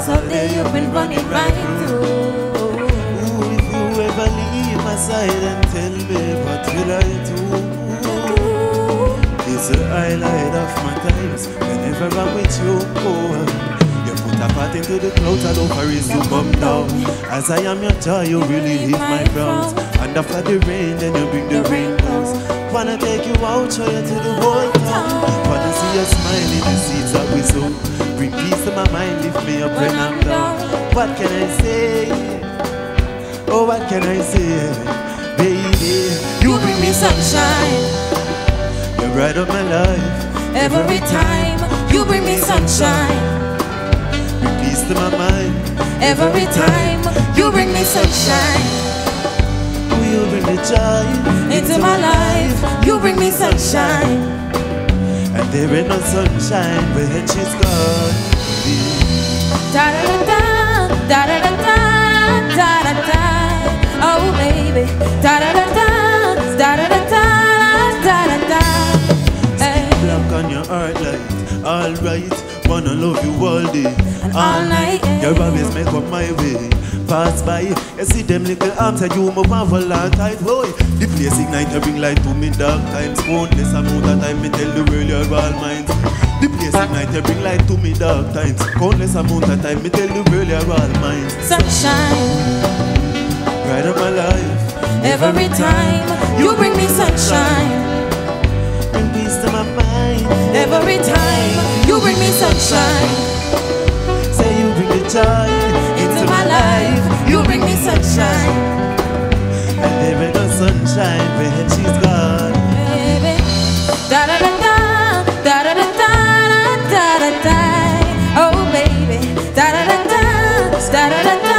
'cause all day you've been running right through. Ooh, if you ever leave my side and tell me what will I do? It's the highlight of my times whenever I'm with you. You put a part into the clouds and over is to come down. As I am your joy, you relieve my frowns. And after the rain, then you bring the rainbows. Wanna take you out, show you to the whole town. Wanna see you smile in the seeds that we sow. Bring peace to my mind, lift me up when I'm down. What can I say? Oh, what can I say? Baby, You bring me sunshine you're right of my life. every time. You bring me sunshine Bring peace to my mind. every time. You bring me sunshine Oh, you bring the joy into my life. You bring me sunshine. And there ain't no sunshine when she's gone. Da da da da da da da da da da. Oh baby, da da da da da da da da da da da. Hey. Black on your heart light, alright. Wanna love you all day, all night, yeah. Your always make up my way. Pass by, you see them little arms and you move marvel and tight. Boy, the place ignite, you bring light to me dark times. Countless amount of time, me tell the world you're all mine. The place ignite, you bring light to me dark times. Countless amount of time, me tell the world you're all mine. Sunshine Right of my life, every time. You bring me sunshine bring peace to my mind. every time. You bring me sunshine Say you bring the joy into my life. You bring me sunshine, and there ain't no sunshine when she's gone. baby. Da da da da da da da da da da da. Oh baby, da da da da da da da.